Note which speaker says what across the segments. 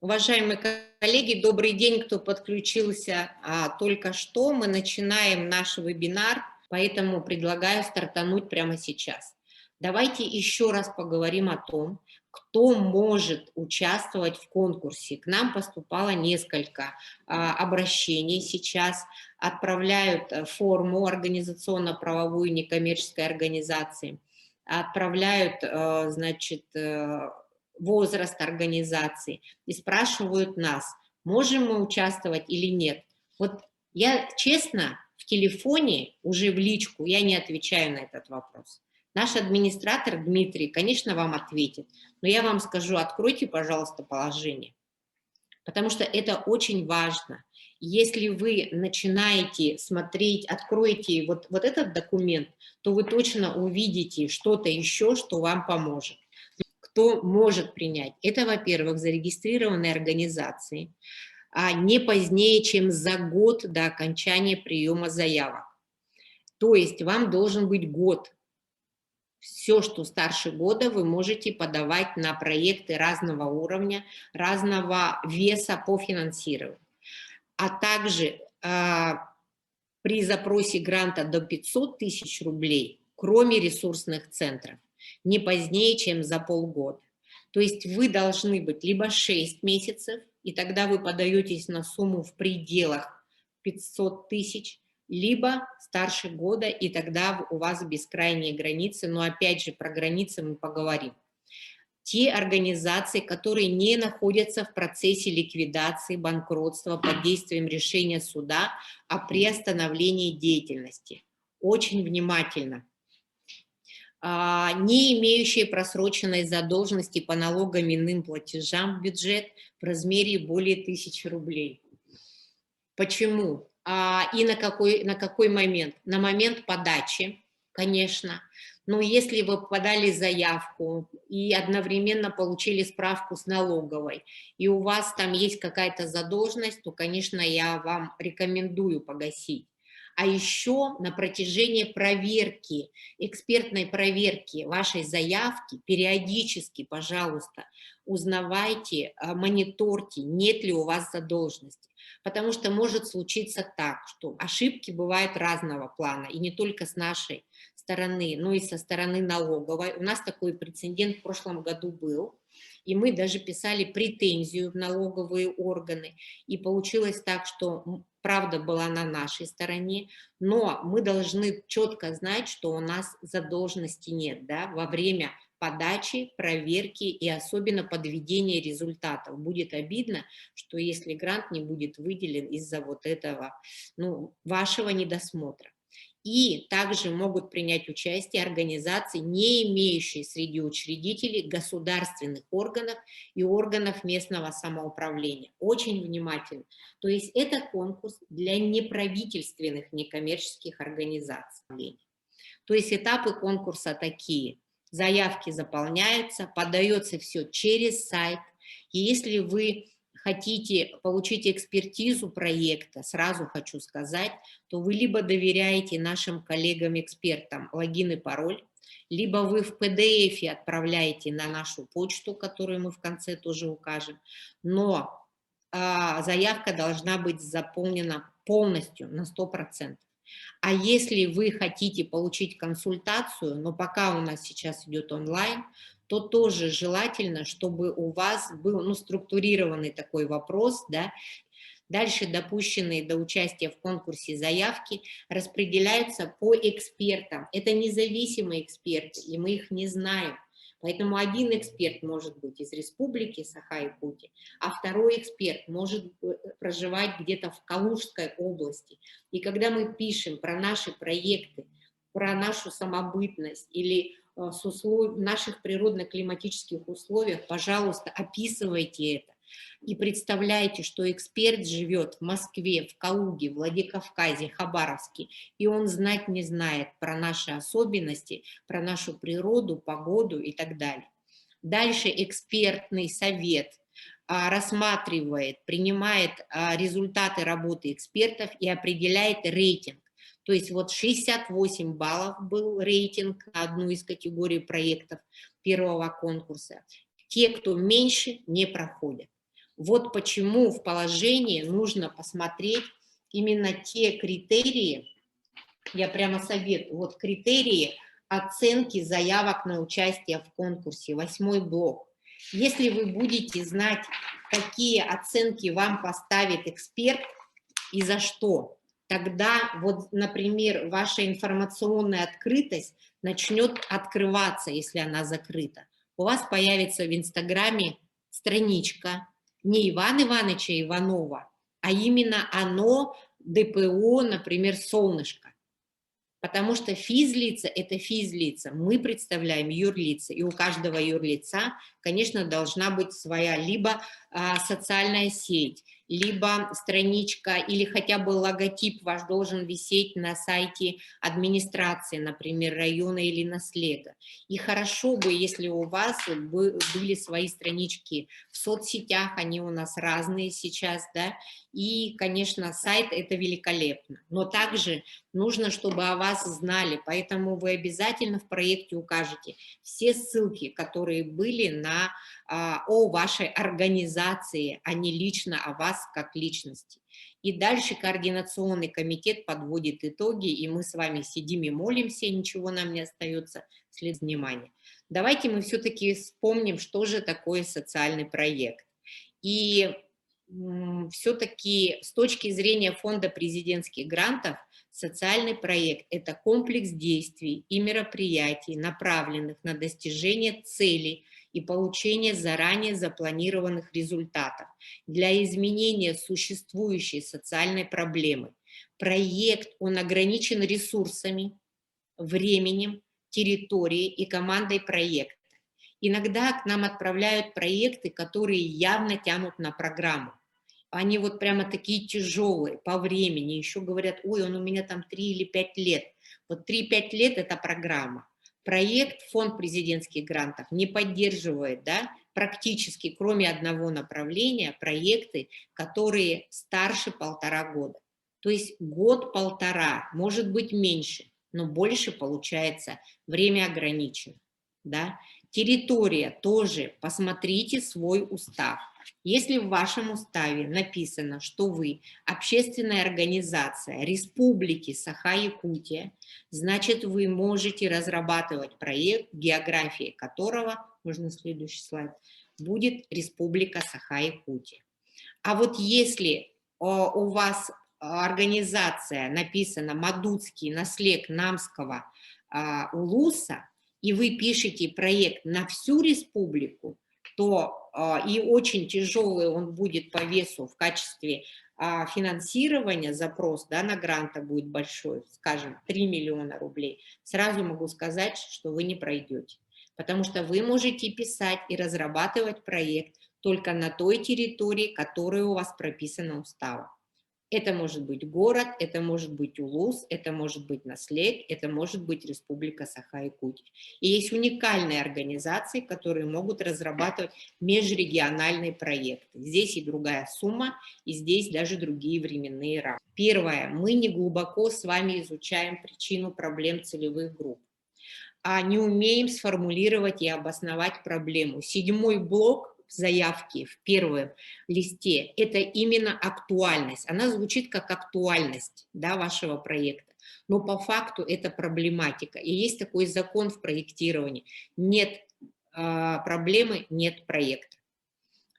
Speaker 1: Уважаемые коллеги, добрый день, кто подключился только что. Мы начинаем наш вебинар, поэтому предлагаю стартануть прямо сейчас. Давайте еще раз поговорим о том, кто может участвовать в конкурсе. К нам поступало несколько обращений сейчас. Отправляют форму организационно-правовую некоммерческой организации, отправляют, значит, возраст организации и спрашивают нас, можем мы участвовать или нет. Вот я честно в телефоне, уже в личку, я не отвечаю на этот вопрос. Наш администратор Дмитрий, конечно, вам ответит, но я вам скажу, откройте, пожалуйста, положение, потому что это очень важно. Если вы начинаете смотреть, откроете вот этот документ, то вы точно увидите что-то еще, что вам поможет. Кто может принять? Это, во-первых, зарегистрированные организации, не позднее, чем за год до окончания приема заявок. То есть вам должен быть год. Все, что старше года, вы можете подавать на проекты разного уровня, разного веса по финансированию. А также при запросе гранта до 500 тысяч рублей, кроме ресурсных центров, не позднее, чем за полгода. То есть вы должны быть либо 6 месяцев, и тогда вы подаетесь на сумму в пределах 500 тысяч, либо старше года, и тогда у вас бескрайние границы. Но опять же, про границы мы поговорим. Те организации, которые не находятся в процессе ликвидации, банкротства под действием решения суда о приостановлении деятельности. Очень внимательно. Не имеющие просроченной задолженности по налогам и иным платежам в бюджет в размере более 1000 рублей. Почему? И на какой момент? На момент подачи, конечно. Но если вы подали заявку и одновременно получили справку с налоговой, и у вас там есть какая-то задолженность, то, конечно, я вам рекомендую погасить. А еще на протяжении проверки, экспертной проверки вашей заявки, периодически, пожалуйста, узнавайте, мониторьте, нет ли у вас задолженности. Потому что может случиться так, что ошибки бывают разного плана, и не только с нашей стороны, но и со стороны налоговой. У нас такой прецедент в прошлом году был, и мы даже писали претензию в налоговые органы, и получилось так, что правда была на нашей стороне, но мы должны четко знать, что у нас задолженности нет, да, во время подачи, проверки и особенно подведения результатов. Будет обидно, что если грант не будет выделен из-за вот этого, вашего недосмотра. И также могут принять участие организации, не имеющие среди учредителей государственных органов и органов местного самоуправления. Очень внимательно. То есть это конкурс для неправительственных некоммерческих организаций. То есть этапы конкурса такие. Заявки заполняются, подается все через сайт. И если вы хотите получить экспертизу проекта, сразу хочу сказать, то вы либо доверяете нашим коллегам-экспертам логин и пароль, либо вы в PDF отправляете на нашу почту, которую мы в конце тоже укажем, но заявка должна быть заполнена полностью на 100%. А если вы хотите получить консультацию, но пока у нас сейчас идет онлайн, то тоже желательно, чтобы у вас был структурированный такой вопрос, да. Дальше допущенные до участия в конкурсе заявки распределяются по экспертам. Это независимые эксперты, и мы их не знаем. Поэтому один эксперт может быть из республики Саха-Якутия, а второй эксперт может проживать где-то в Калужской области. И когда мы пишем про наши проекты, про нашу самобытность или в наших природно-климатических условиях, пожалуйста, описывайте это. И представляете, что эксперт живет в Москве, в Калуге, Владикавказе, Хабаровске, и он знать не знает про наши особенности, про нашу природу, погоду и так далее. Дальше экспертный совет рассматривает, принимает результаты работы экспертов и определяет рейтинг. То есть вот 68 баллов был рейтинг на одну из категорий проектов первого конкурса. Те, кто меньше, не проходят. Вот почему в положении нужно посмотреть именно те критерии, я прямо советую, вот критерии оценки заявок на участие в конкурсе, 8-й блок. Если вы будете знать, какие оценки вам поставит эксперт и за что, тогда вот, например, ваша информационная открытость начнет открываться, если она закрыта. У вас появится в Инстаграме страничка не Ивана Ивановича Иванова, а именно оно, ДПО, например, «Солнышко». Потому что физлица – это физлица, мы представляем юрлица, и у каждого юрлица, конечно, должна быть своя либо социальная сеть, либо страничка, или хотя бы логотип ваш должен висеть на сайте администрации, например, района или наслега. И хорошо бы, если у вас были свои странички в соцсетях, они у нас разные сейчас, да, и, конечно, сайт – это великолепно, но также нужно, чтобы о вас знали, поэтому вы обязательно в проекте укажете все ссылки, которые были о вашей организации, а не лично о вас как личности. И дальше координационный комитет подводит итоги, и мы с вами сидим и молимся, и ничего нам не остается, след внимания. Давайте мы все-таки вспомним, что же такое социальный проект. И все-таки с точки зрения фонда президентских грантов, социальный проект – это комплекс действий и мероприятий, направленных на достижение целей и получение заранее запланированных результатов для изменения существующей социальной проблемы. Проект, он ограничен ресурсами, временем, территорией и командой проекта. Иногда к нам отправляют проекты, которые явно тянут на программу. Они вот прямо такие тяжелые по времени, еще говорят, ой, он у меня там 3 или 5 лет. Вот 3-5 лет – это программа. Проект фонд президентских грантов не поддерживает, да, практически, кроме одного направления, проекты, которые старше 1,5 года. То есть год-полтора, может быть меньше, но больше получается, время ограничено, да. Территория тоже, посмотрите свой устав. Если в вашем уставе написано, что вы общественная организация Республики Саха-Якутия, значит, вы можете разрабатывать проект, географии которого, можно следующий слайд, будет Республика Саха-Якутия. А вот если у вас организация написана Мадуцкий наслег Намского улуса, и вы пишете проект на всю республику, то и очень тяжелый он будет по весу в качестве финансирования, запрос, да, на гранта будет большой, скажем, 3 миллиона рублей, сразу могу сказать, что вы не пройдете. Потому что вы можете писать и разрабатывать проект только на той территории, которая у вас прописана уставом. Это может быть город, это может быть улус, это может быть наслег, это может быть Республика Саха-Якутия. И есть уникальные организации, которые могут разрабатывать межрегиональные проекты. Здесь и другая сумма, и здесь даже другие временные рамки. Первое. Мы не глубоко с вами изучаем причину проблем целевых групп, а не умеем сформулировать и обосновать проблему. 7-й блок заявки в первом листе – это именно актуальность. Она звучит как актуальность, да, вашего проекта, но по факту это проблематика. И есть такой закон в проектировании. Нет проблемы, нет проекта.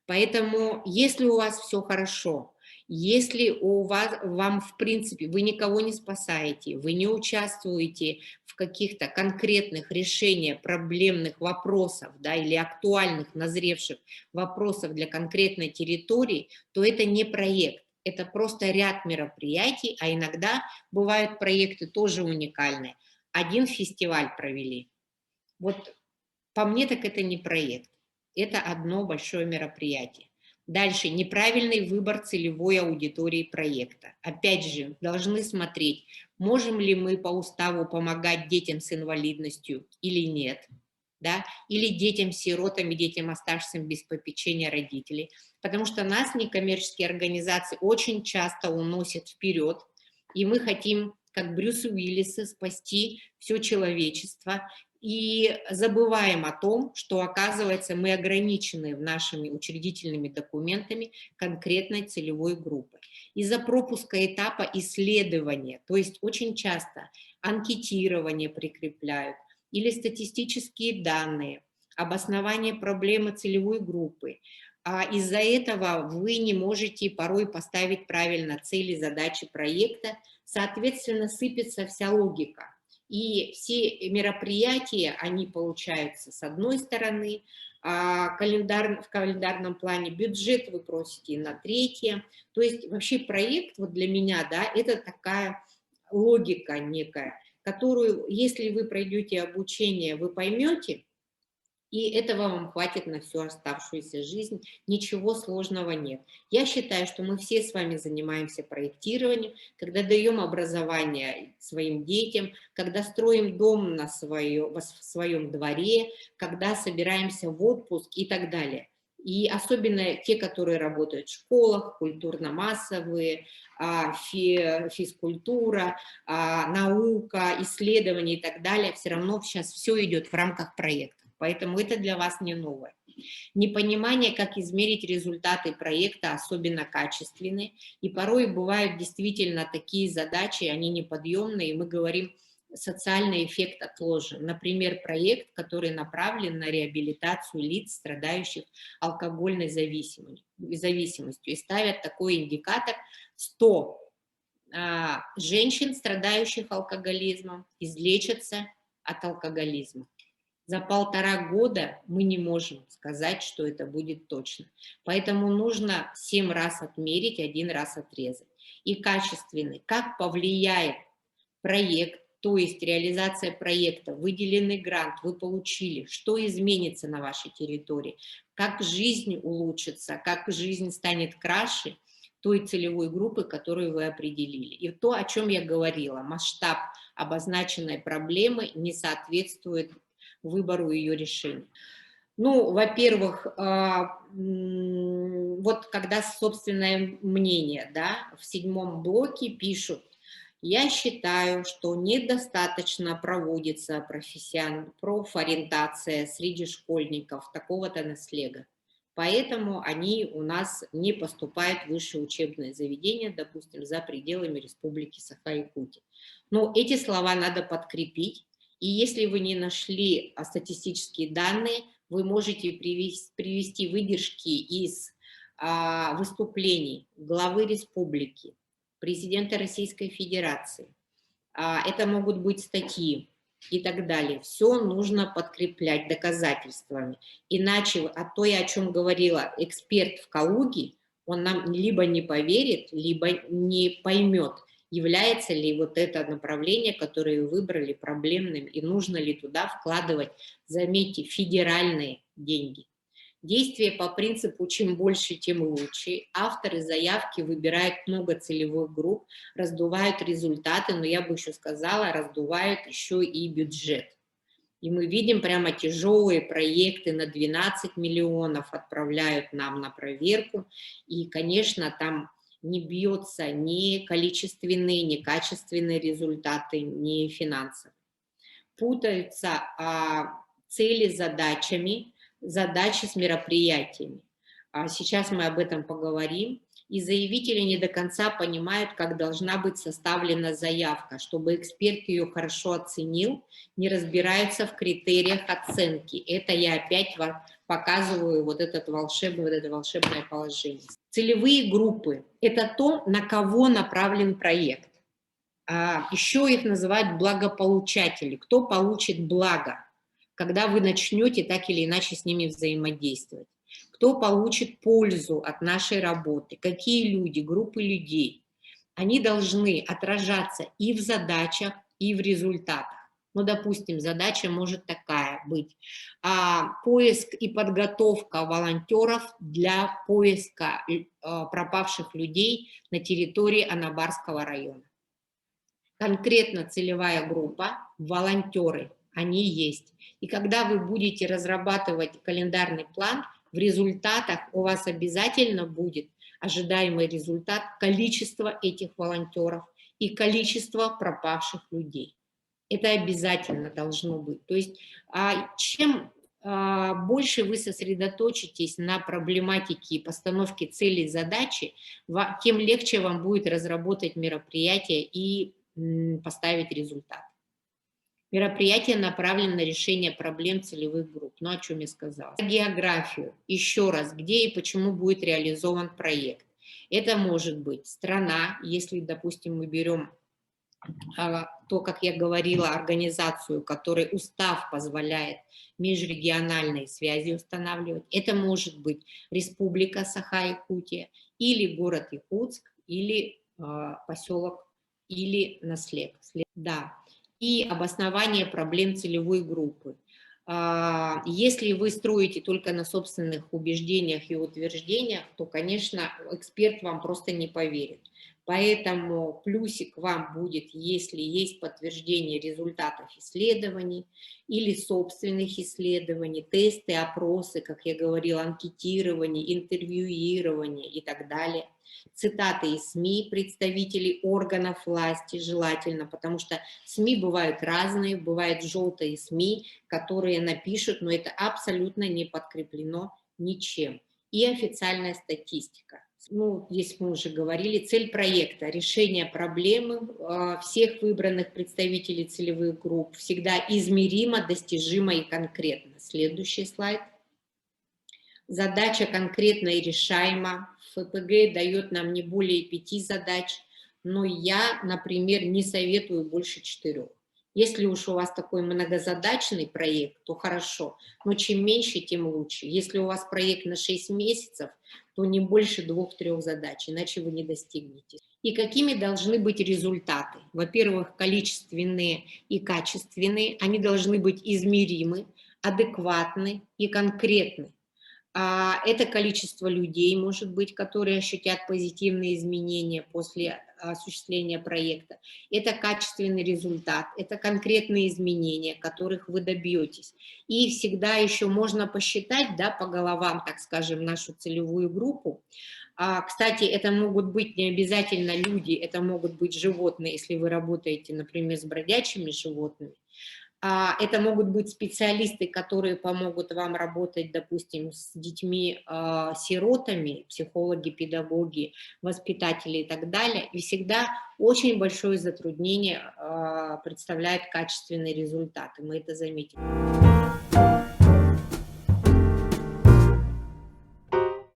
Speaker 1: Поэтому, если у вас все хорошо, если вам, в принципе, вы никого не спасаете, вы не участвуете в каких-то конкретных решениях проблемных вопросов, да, или актуальных, назревших вопросов для конкретной территории, то это не проект, это просто ряд мероприятий, а иногда бывают проекты тоже уникальные. Один фестиваль провели. Вот по мне так это не проект. Это одно большое мероприятие. Дальше, неправильный выбор целевой аудитории проекта. Опять же, должны смотреть, можем ли мы по уставу помогать детям с инвалидностью или нет, да? Или детям-сиротам и детям, оставшимся без попечения родителей. Потому что нас некоммерческие организации очень часто уносят вперед, и мы хотим как Брюс Уиллисы, спасти все человечество, и забываем о том, что, оказывается, мы ограничены нашими учредительными документами конкретной целевой группы. Из-за пропуска этапа исследования, то есть очень часто анкетирование прикрепляют или статистические данные, обоснование проблемы целевой группы. А из-за этого вы не можете порой поставить правильно цели, задачи проекта, соответственно, сыпется вся логика. И все мероприятия, они получаются с одной стороны, в календарном плане бюджет вы просите на третье. То есть вообще проект вот для меня, да, это такая логика некая, которую, если вы пройдете обучение, вы поймете, и этого вам хватит на всю оставшуюся жизнь, ничего сложного нет. Я считаю, что мы все с вами занимаемся проектированием, когда даем образование своим детям, когда строим дом в своем дворе, когда собираемся в отпуск и так далее. И особенно те, которые работают в школах, культурно-массовые, физкультура, наука, исследования и так далее, все равно сейчас все идет в рамках проекта. Поэтому это для вас не новое. Непонимание, как измерить результаты проекта, особенно качественные. И порой бывают действительно такие задачи, они неподъемные, и мы говорим, социальный эффект отложен. Например, проект, который направлен на реабилитацию лиц, страдающих алкогольной зависимостью. И ставят такой индикатор: 100 женщин, страдающих алкоголизмом, излечатся от алкоголизма. За 1,5 года мы не можем сказать, что это будет точно. Поэтому нужно 7 раз отмерить, 1 раз отрезать. И качественный. Как повлияет проект, то есть реализация проекта, выделенный грант, вы получили, что изменится на вашей территории, как жизнь улучшится, как жизнь станет краше той целевой группы, которую вы определили. И то, о чем я говорила, масштаб обозначенной проблемы не соответствует выбору ее решения. Ну, во-первых, вот когда собственное мнение, да, в 7-м блоке пишут: я считаю, что недостаточно проводится профориентация среди школьников такого-то наслега. Поэтому они у нас не поступают в высшее учебное заведение, допустим, за пределами Республики Саха-Якутия. Но эти слова надо подкрепить. И если вы не нашли статистические данные, вы можете привести выдержки из выступлений главы республики, президента Российской Федерации. Это могут быть статьи и так далее. Все нужно подкреплять доказательствами. Иначе, то, о чем говорила эксперт в Калуге, он нам либо не поверит, либо не поймет, является ли вот это направление, которое вы выбрали, проблемным, и нужно ли туда вкладывать, заметьте, федеральные деньги. Действие по принципу «чем больше, тем лучше». Авторы заявки выбирают много целевых групп, раздувают результаты, но я бы еще сказала, раздувают еще и бюджет. И мы видим прямо тяжелые проекты на 12 миллионов отправляют нам на проверку. И, конечно, там не бьется ни количественные, ни качественные результаты, ни финансовые. Путаются цели с задачами, задачи с мероприятиями. Сейчас мы об этом поговорим. И заявители не до конца понимают, как должна быть составлена заявка, чтобы эксперт ее хорошо оценил, не разбираются в критериях оценки. Это я опять вам показываю вот это волшебное положение. Целевые группы – это то, на кого направлен проект. Еще их называют благополучатели. Кто получит благо, когда вы начнете так или иначе с ними взаимодействовать? Кто получит пользу от нашей работы? Какие люди, группы людей? Они должны отражаться и в задачах, и в результатах. Ну, допустим, задача может такая быть: поиск и подготовка волонтеров для поиска пропавших людей на территории Анабарского района. Конкретно целевая группа – волонтеры, они есть. И когда вы будете разрабатывать календарный план, в результатах у вас обязательно будет ожидаемый результат, количество этих волонтеров и количество пропавших людей. Это обязательно должно быть. То есть чем больше вы сосредоточитесь на проблематике и постановке целей, задачи, тем легче вам будет разработать мероприятие и поставить результат. Мероприятие направлено на решение проблем целевых групп. Ну, о чем я сказала. Географию. Еще раз, где и почему будет реализован проект. Это может быть страна, если, допустим, мы берем то, как я говорила, организацию, которой устав позволяет межрегиональные связи устанавливать. Это может быть Республика Саха-Якутия, или город Якутск, или поселок, или Наслек. Да. И обоснование проблем целевой группы. Если вы строите только на собственных убеждениях и утверждениях, то, конечно, эксперт вам просто не поверит. Поэтому плюсик вам будет, если есть подтверждение результатов исследований или собственных исследований, тесты, опросы, как я говорила, анкетирование, интервьюирование и так далее. Цитаты из СМИ, представителей органов власти желательно, потому что СМИ бывают разные, бывают желтые СМИ, которые напишут, но это абсолютно не подкреплено ничем. И официальная статистика. Ну, здесь мы уже говорили, цель проекта – решение проблемы всех выбранных представителей целевых групп, всегда измеримо, достижимо и конкретно. Следующий слайд. Задача конкретна и решаема. ФПГ дает нам не более 5 задач, но я, например, не советую больше 4. Если уж у вас такой многозадачный проект, то хорошо, но чем меньше, тем лучше. Если у вас проект на 6 месяцев, то не больше 2-3 задач, иначе вы не достигнете. И какими должны быть результаты? Во-первых, количественные и качественные. Они должны быть измеримы, адекватны и конкретны. Это количество людей, может быть, которые ощутят позитивные изменения после осуществления проекта. Это качественный результат, это конкретные изменения, которых вы добьетесь. И всегда еще можно посчитать, да, по головам, так скажем, нашу целевую группу. Кстати, это могут быть не обязательно люди, это могут быть животные, если вы работаете, например, с бродячими животными. Это могут быть специалисты, которые помогут вам работать, допустим, с детьми-сиротами, психологи, педагоги, воспитатели и так далее. И всегда очень большое затруднение представляют качественные результаты. Мы это заметили.